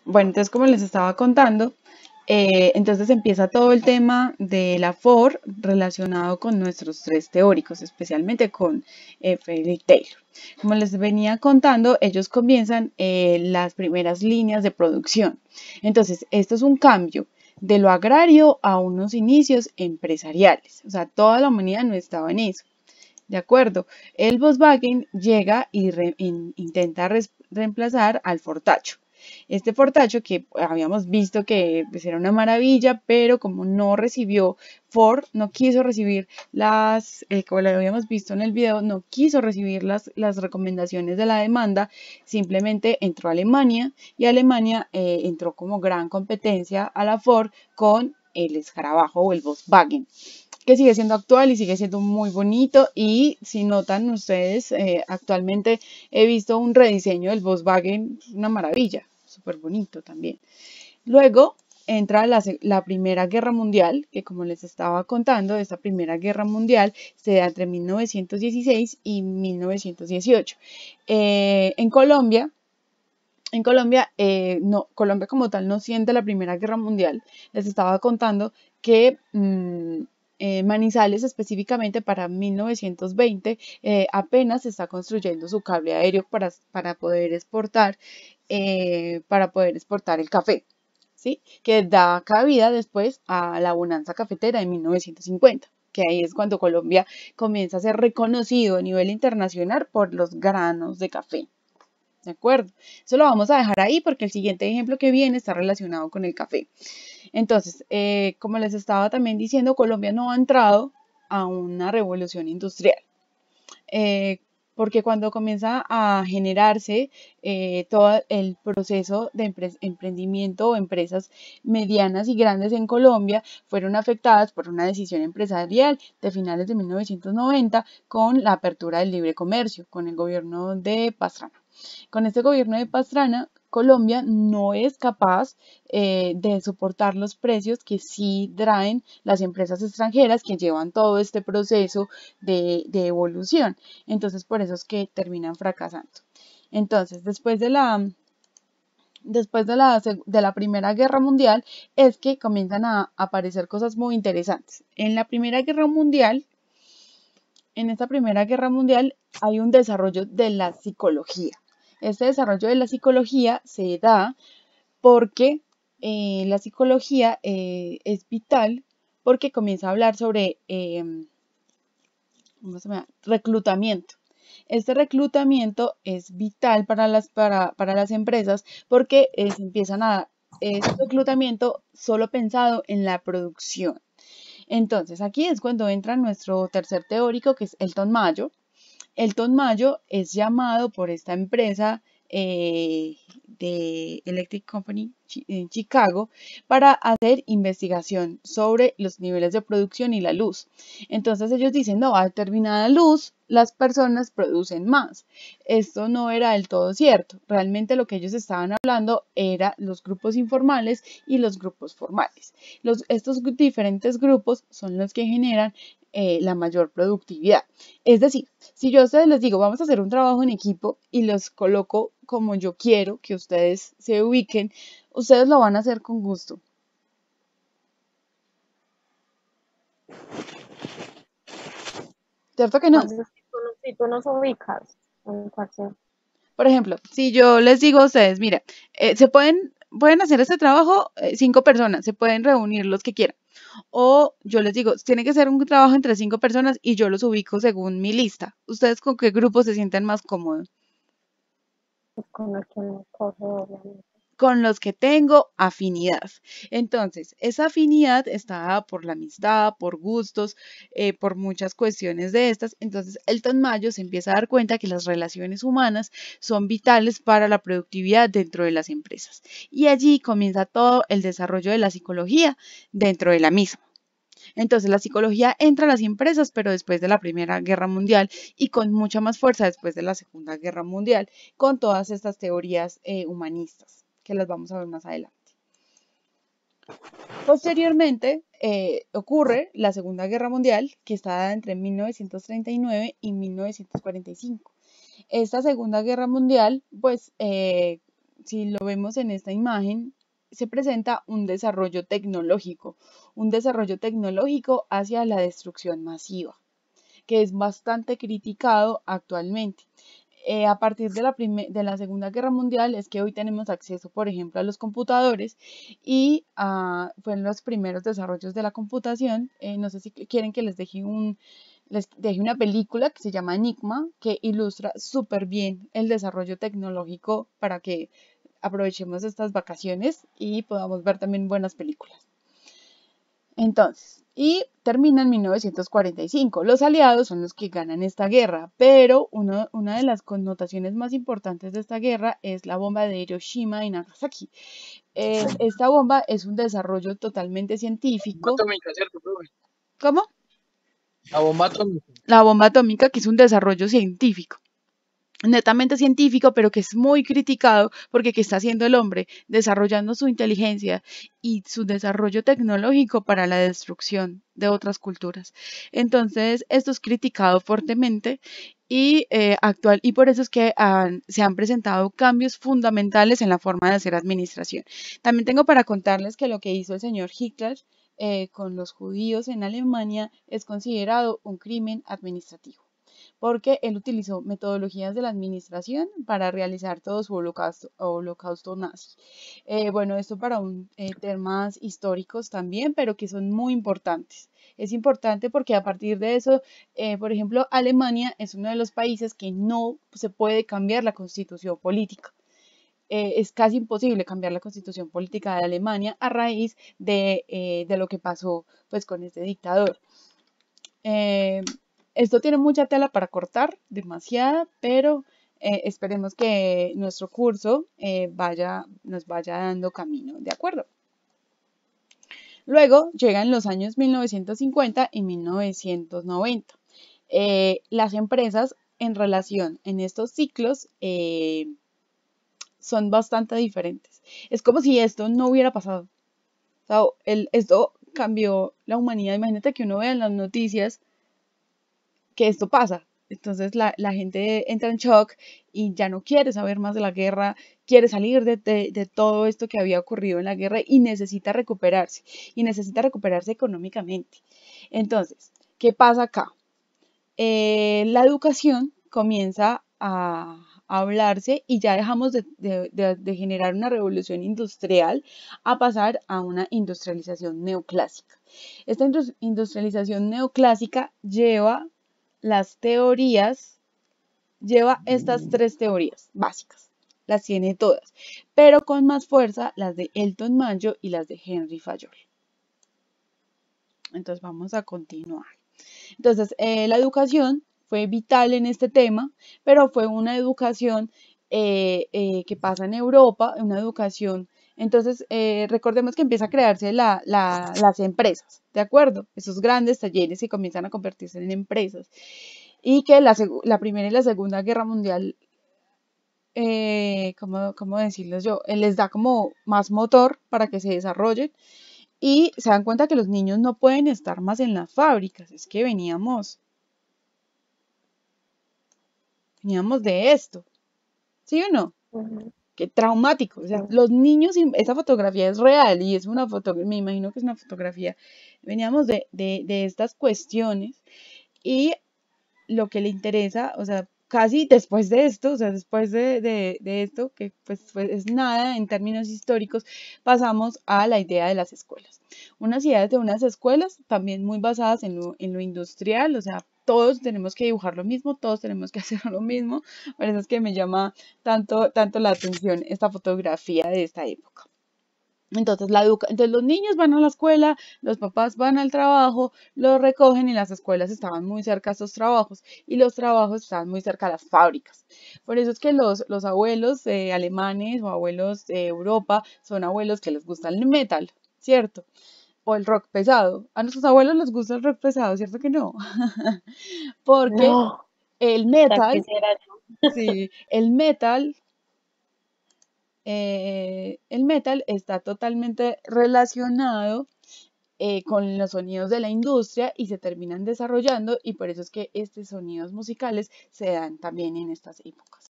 Bueno, entonces como les estaba contando, entonces empieza todo el tema de la Ford relacionado con nuestros tres teóricos, especialmente con Frederick Taylor. Como les venía contando, ellos comienzan las primeras líneas de producción. Entonces, esto es un cambio de lo agrario a unos inicios empresariales. O sea, toda la humanidad no estaba en eso. De acuerdo, el Volkswagen llega y intenta reemplazar al Fortacho. Este Fortacho que habíamos visto que pues, era una maravilla, pero como no recibió, Ford no quiso recibir como lo habíamos visto en el video, no quiso recibir las recomendaciones de la demanda, simplemente entró a Alemania y Alemania entró como gran competencia a la Ford con el escarabajo o el Volkswagen, que sigue siendo actual y sigue siendo muy bonito. Y si notan ustedes, actualmente he visto un rediseño del Volkswagen, una maravilla, súper bonito también. Luego entra la Primera Guerra Mundial, que como les estaba contando, esta Primera Guerra Mundial se da entre 1916 y 1918. Colombia como tal no siente la Primera Guerra Mundial. Les estaba contando que Manizales específicamente para 1920 apenas se está construyendo su cable aéreo para poder exportar el café, ¿sí? Que da cabida después a la bonanza cafetera de 1950, que ahí es cuando Colombia comienza a ser reconocido a nivel internacional por los granos de café. ¿De acuerdo? Eso lo vamos a dejar ahí porque el siguiente ejemplo que viene está relacionado con el café. Entonces, como les estaba también diciendo, Colombia no ha entrado a una revolución industrial. Eh, porque cuando comienza a generarse todo el proceso de emprendimiento o empresas medianas y grandes en Colombia fueron afectadas por una decisión empresarial de finales de 1990 con la apertura del libre comercio, con el gobierno de Pastrana. Con este gobierno de Pastrana, Colombia no es capaz de soportar los precios que sí traen las empresas extranjeras que llevan todo este proceso de evolución. Entonces, por eso es que terminan fracasando. Entonces, de la Primera Guerra Mundial es que comienzan a aparecer cosas muy interesantes. En esta Primera Guerra Mundial hay un desarrollo de la psicología. Este desarrollo de la psicología se da porque la psicología es vital porque comienza a hablar sobre reclutamiento. Este reclutamiento es vital para las empresas porque es un reclutamiento solo pensado en la producción. Entonces, aquí es cuando entra nuestro tercer teórico, que es Elton Mayo. Elton Mayo es llamado por esta empresa de Electric Company en Chicago para hacer investigación sobre los niveles de producción y la luz. Entonces ellos dicen, no, a determinada luz las personas producen más. Esto no era del todo cierto. Realmente lo que ellos estaban hablando era los grupos informales y los grupos formales. Estos diferentes grupos son los que generan la mayor productividad. Es decir, si yo a ustedes les digo, vamos a hacer un trabajo en equipo y los coloco como yo quiero que ustedes se ubiquen, ustedes lo van a hacer con gusto. ¿Cierto que no? Entonces, si tú nos ubicas en cualquier... Por ejemplo, si yo les digo a ustedes, mira, pueden hacer este trabajo 5 personas, se pueden reunir los que quieran. O yo les digo, tiene que ser un trabajo entre 5 personas y yo los ubico según mi lista. ¿Ustedes con qué grupo se sienten más cómodos? con el que nos coge, obviamente. Con los que tengo afinidad. Entonces, esa afinidad está dada por la amistad, por gustos, por muchas cuestiones de estas. Entonces, Elton Mayo se empieza a dar cuenta que las relaciones humanas son vitales para la productividad dentro de las empresas. Y allí comienza todo el desarrollo de la psicología dentro de la misma. Entonces, la psicología entra a las empresas, pero después de la Primera Guerra Mundial y con mucha más fuerza después de la Segunda Guerra Mundial, con todas estas teorías humanistas, que las vamos a ver más adelante. Posteriormente, ocurre la Segunda Guerra Mundial, que está dada entre 1939 y 1945. Esta Segunda Guerra Mundial, pues, si lo vemos en esta imagen, se presenta un desarrollo tecnológico hacia la destrucción masiva, que es bastante criticado actualmente. A partir de la Segunda Guerra Mundial es que hoy tenemos acceso, por ejemplo, a los computadores y fueron los primeros desarrollos de la computación. No sé si quieren que les deje una película que se llama Enigma, que ilustra súper bien el desarrollo tecnológico para que aprovechemos estas vacaciones y podamos ver también buenas películas. Entonces, y termina en 1945. Los aliados son los que ganan esta guerra, pero una de las connotaciones más importantes de esta guerra es la bomba de Hiroshima y Nagasaki. Esta bomba es un desarrollo totalmente científico. Atómica, ¿cierto, profe? ¿Cómo? La bomba atómica. La bomba atómica, que es un desarrollo científico, netamente científico, pero que es muy criticado porque ¿qué está haciendo el hombre? Desarrollando su inteligencia y su desarrollo tecnológico para la destrucción de otras culturas. Entonces, esto es criticado fuertemente y y por eso es que se han presentado cambios fundamentales en la forma de hacer administración. También tengo para contarles que lo que hizo el señor Hitler con los judíos en Alemania es considerado un crimen administrativo, porque él utilizó metodologías de la administración para realizar todo su holocausto nazi. Bueno, esto para temas históricos también, pero que son muy importantes. Es importante porque a partir de eso, por ejemplo, Alemania es uno de los países que no se puede cambiar la constitución política. Es casi imposible cambiar la constitución política de Alemania a raíz de lo que pasó pues, con este dictador. Esto tiene mucha tela para cortar, demasiada, pero esperemos que nuestro curso nos vaya dando camino, ¿de acuerdo? Luego llegan los años 1950 y 1990. Las empresas en relación en estos ciclos son bastante diferentes. Es como si esto no hubiera pasado. O sea, esto cambió la humanidad. Imagínate que uno vea en las noticias que esto pasa. Entonces la gente entra en shock y ya no quiere saber más de la guerra, quiere salir de todo esto que había ocurrido en la guerra y necesita recuperarse económicamente. Entonces, ¿qué pasa acá? La educación comienza a hablarse y ya dejamos de generar una revolución industrial a pasar a una industrialización neoclásica. Esta industrialización neoclásica lleva estas tres teorías básicas, las tiene todas, pero con más fuerza las de Elton Manjo y las de Henry Fayol. Entonces vamos a continuar. Entonces, la educación fue vital en este tema, pero fue una educación que pasa en Europa, una educación. Entonces, recordemos que empieza a crearse las empresas, ¿de acuerdo? Esos grandes talleres que comienzan a convertirse en empresas. Y que la Primera y la Segunda Guerra Mundial, ¿cómo decirles yo? Les da como más motor para que se desarrollen. Y se dan cuenta que los niños no pueden estar más en las fábricas. Es que veníamos de esto, ¿sí o no? Qué traumático. O sea, los niños, esa fotografía es real y es una fotografía, me imagino que es una fotografía. Veníamos de estas cuestiones y lo que le interesa, o sea, casi después de esto, o sea, después de esto, que pues es nada en términos históricos, pasamos a la idea de las escuelas. Unas ideas de unas escuelas también muy basadas en lo industrial, o sea, todos tenemos que dibujar lo mismo, todos tenemos que hacer lo mismo, por eso es que me llama tanto la atención esta fotografía de esta época. Entonces, entonces los niños van a la escuela, los papás van al trabajo, los recogen y las escuelas estaban muy cerca a estos trabajos y los trabajos estaban muy cerca a las fábricas. Por eso es que los abuelos alemanes o abuelos de Europa son abuelos que les gusta el metal, ¿cierto? O el rock pesado. A nuestros abuelos les gusta el rock pesado, ¿cierto que no? Porque No, el ya metal, quisiera yo. sí, el metal está totalmente relacionado con los sonidos de la industria y se terminan desarrollando y por eso es que estos sonidos musicales se dan también en estas épocas.